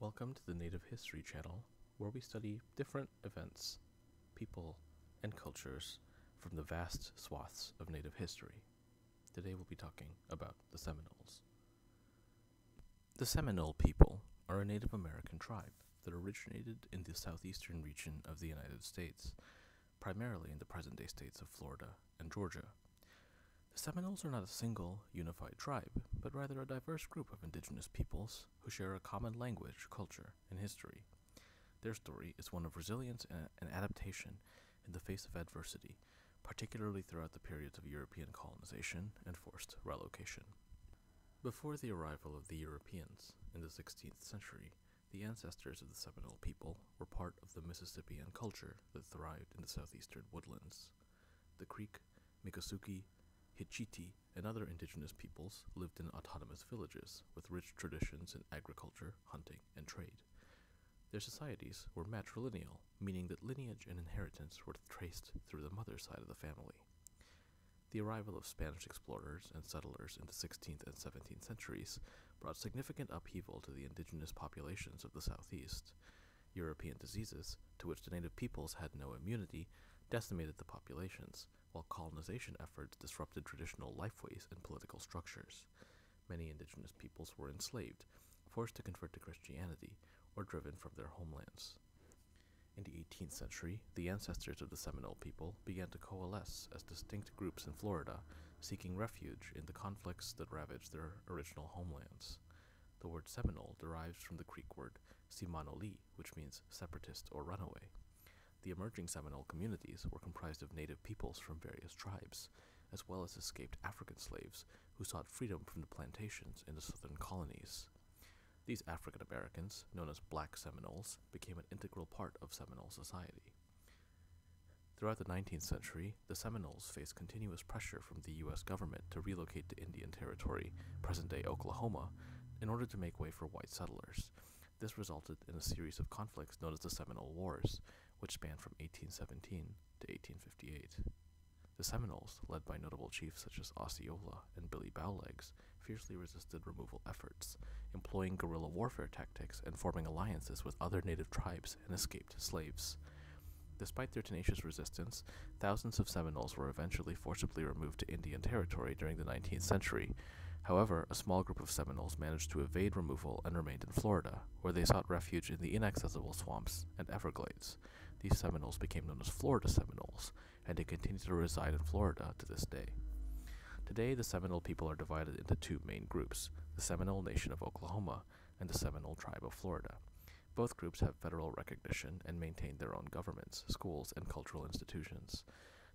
Welcome to the Native History Channel, where we study different events, people, and cultures from the vast swaths of Native history. Today we'll be talking about the Seminoles. The Seminole people are a Native American tribe that originated in the southeastern region of the United States, primarily in the present-day states of Florida and Georgia. The Seminoles are not a single, unified tribe, but rather a diverse group of indigenous peoples who share a common language, culture, and history. Their story is one of resilience and adaptation in the face of adversity, particularly throughout the periods of European colonization and forced relocation. Before the arrival of the Europeans in the 16th century, the ancestors of the Seminole people were part of the Mississippian culture that thrived in the southeastern woodlands. The Creek, Miccosukee, Hitchiti, and other indigenous peoples lived in autonomous villages with rich traditions in agriculture, hunting, and trade. Their societies were matrilineal, meaning that lineage and inheritance were traced through the mother's side of the family. The arrival of Spanish explorers and settlers in the 16th and 17th centuries brought significant upheaval to the indigenous populations of the Southeast. European diseases, to which the native peoples had no immunity, decimated the populations, while colonization efforts disrupted traditional lifeways and political structures. Many indigenous peoples were enslaved, forced to convert to Christianity, or driven from their homelands. In the 18th century, the ancestors of the Seminole people began to coalesce as distinct groups in Florida, seeking refuge in the conflicts that ravaged their original homelands. The word Seminole derives from the Creek word Seminole, which means separatist or runaway. The emerging Seminole communities were comprised of native peoples from various tribes, as well as escaped African slaves who sought freedom from the plantations in the southern colonies. These African Americans, known as Black Seminoles, became an integral part of Seminole society. Throughout the 19th century, the Seminoles faced continuous pressure from the U.S. government to relocate to Indian Territory, present-day Oklahoma, in order to make way for white settlers. This resulted in a series of conflicts known as the Seminole Wars, which spanned from 1817 to 1858. The Seminoles, led by notable chiefs such as Osceola and Billy Bowlegs, fiercely resisted removal efforts, employing guerrilla warfare tactics and forming alliances with other native tribes and escaped slaves. Despite their tenacious resistance, thousands of Seminoles were eventually forcibly removed to Indian Territory during the 19th century. However, a small group of Seminoles managed to evade removal and remained in Florida, where they sought refuge in the inaccessible swamps and Everglades. These Seminoles became known as Florida Seminoles, and they continue to reside in Florida to this day. Today, the Seminole people are divided into two main groups, the Seminole Nation of Oklahoma and the Seminole Tribe of Florida. Both groups have federal recognition and maintain their own governments, schools, and cultural institutions.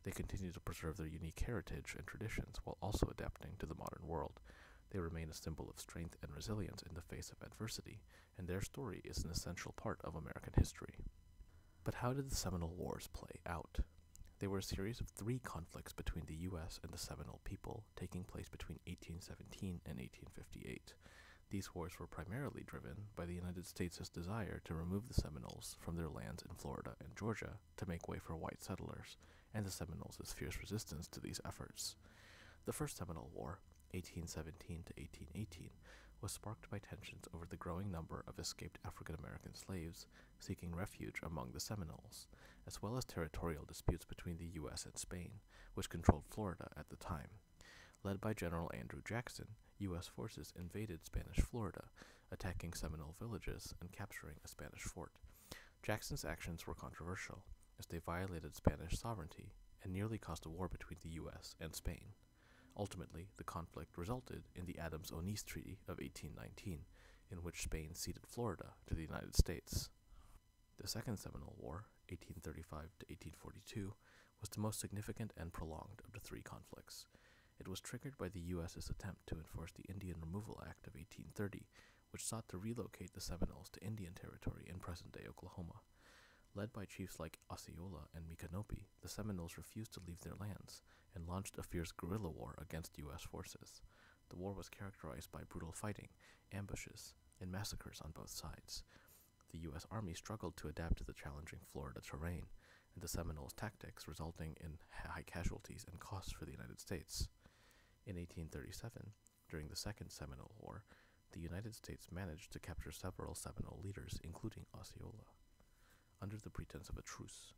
They continue to preserve their unique heritage and traditions while also adapting to the modern world. They remain a symbol of strength and resilience in the face of adversity, and their story is an essential part of American history. But how did the Seminole Wars play out? They were a series of three conflicts between the U.S. and the Seminole people, taking place between 1817 and 1858. These wars were primarily driven by the United States' desire to remove the Seminoles from their lands in Florida and Georgia to make way for white settlers, and the Seminoles' fierce resistance to these efforts. The First Seminole War, 1817 to 1818, was sparked by tensions over the growing number of escaped African American slaves seeking refuge among the Seminoles, as well as territorial disputes between the U.S. and Spain, which controlled Florida at the time. Led by General Andrew Jackson, U.S. forces invaded Spanish Florida, attacking Seminole villages and capturing a Spanish fort. Jackson's actions were controversial, as they violated Spanish sovereignty and nearly caused a war between the U.S. and Spain. Ultimately, the conflict resulted in the Adams-Onis Treaty of 1819, in which Spain ceded Florida to the United States. The Second Seminole War, 1835 to 1842, was the most significant and prolonged of the three conflicts. It was triggered by the U.S.'s attempt to enforce the Indian Removal Act of 1830, which sought to relocate the Seminoles to Indian Territory in present-day Oklahoma. Led by chiefs like Osceola and Micanopy, the Seminoles refused to leave their lands and launched a fierce guerrilla war against U.S. forces. The war was characterized by brutal fighting, ambushes, and massacres on both sides. The U.S. Army struggled to adapt to the challenging Florida terrain, and the Seminoles' tactics resulting in high casualties and costs for the United States. In 1837, during the Second Seminole War, the United States managed to capture several Seminole leaders, including Osceola, under the pretense of a truce.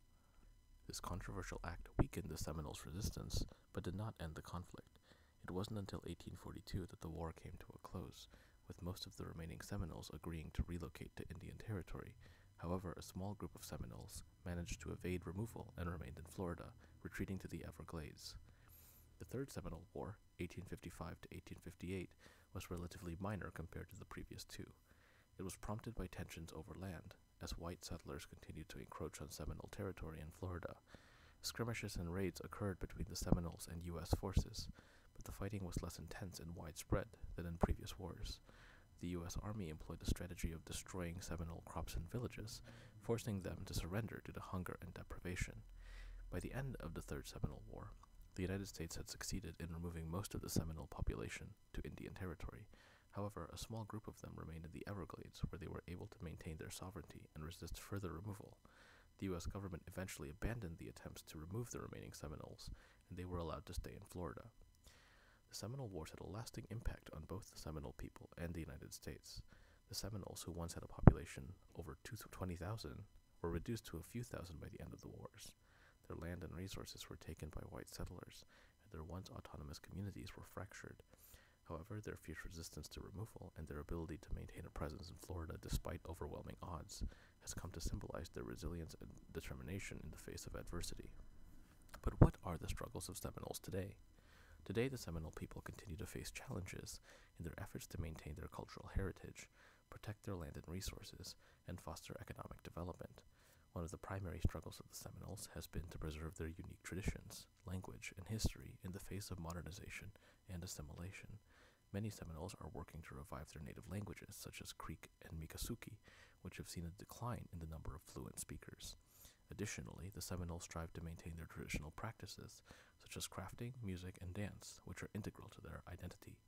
This controversial act weakened the Seminoles' resistance, but did not end the conflict. It wasn't until 1842 that the war came to a close, with most of the remaining Seminoles agreeing to relocate to Indian Territory. However, a small group of Seminoles managed to evade removal and remained in Florida, retreating to the Everglades. The Third Seminole War, 1855 to 1858, was relatively minor compared to the previous two. It was prompted by tensions over land, as white settlers continued to encroach on Seminole territory in Florida. Skirmishes and raids occurred between the Seminoles and U.S. forces, but the fighting was less intense and widespread than in previous wars. The U.S. Army employed the strategy of destroying Seminole crops and villages, forcing them to surrender due to hunger and deprivation. By the end of the Third Seminole War, the United States had succeeded in removing most of the Seminole population to Indian Territory. However, a small group of them remained in the Everglades, where they were able to maintain their sovereignty and resist further removal. The U.S. government eventually abandoned the attempts to remove the remaining Seminoles, and they were allowed to stay in Florida. The Seminole Wars had a lasting impact on both the Seminole people and the United States. The Seminoles, who once had a population over 20,000, were reduced to a few thousand by the end of the wars. Their land and resources were taken by white settlers, and their once autonomous communities were fractured. However, their fierce resistance to removal and their ability to maintain a presence in Florida despite overwhelming odds has come to symbolize their resilience and determination in the face of adversity. But what are the struggles of Seminoles today? Today, the Seminole people continue to face challenges in their efforts to maintain their cultural heritage, protect their land and resources, and foster economic development. One of the primary struggles of the Seminoles has been to preserve their unique traditions, language, and history in the face of modernization and assimilation. Many Seminoles are working to revive their native languages, such as Creek and Miccosukee, which have seen a decline in the number of fluent speakers. Additionally, the Seminoles strive to maintain their traditional practices, such as crafting, music, and dance, which are integral to their identity.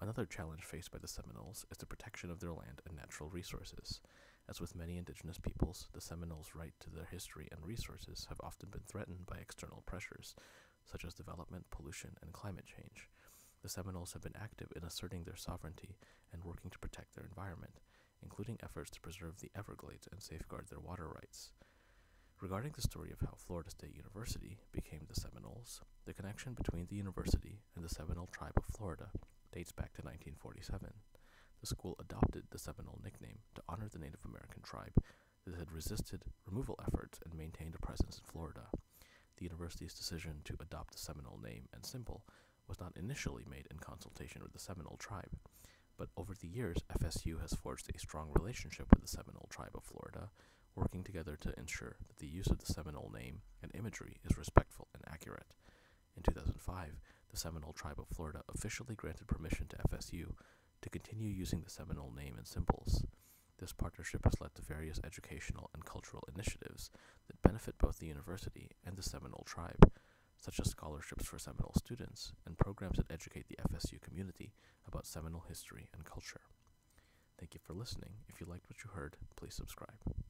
Another challenge faced by the Seminoles is the protection of their land and natural resources. As with many indigenous peoples, the Seminoles' right to their history and resources have often been threatened by external pressures, such as development, pollution, and climate change. The Seminoles have been active in asserting their sovereignty and working to protect their environment, including efforts to preserve the Everglades and safeguard their water rights. Regarding the story of how Florida State University became the Seminoles, the connection between the university and the Seminole tribe of Florida dates back to 1947. The school adopted the Seminole nickname to honor the Native American tribe that had resisted removal efforts and maintained a presence in Florida. The university's decision to adopt the Seminole name and symbol was not initially made in consultation with the Seminole tribe, but over the years, FSU has forged a strong relationship with the Seminole tribe of Florida, working together to ensure that the use of the Seminole name and imagery is respectful and accurate. In 2005, the Seminole tribe of Florida officially granted permission to FSU to continue using the Seminole name and symbols. This partnership has led to various educational and cultural initiatives that benefit both the university and the Seminole tribe, such as scholarships for Seminole students and programs that educate the FSU community about Seminole history and culture. Thank you for listening. If you liked what you heard, please subscribe.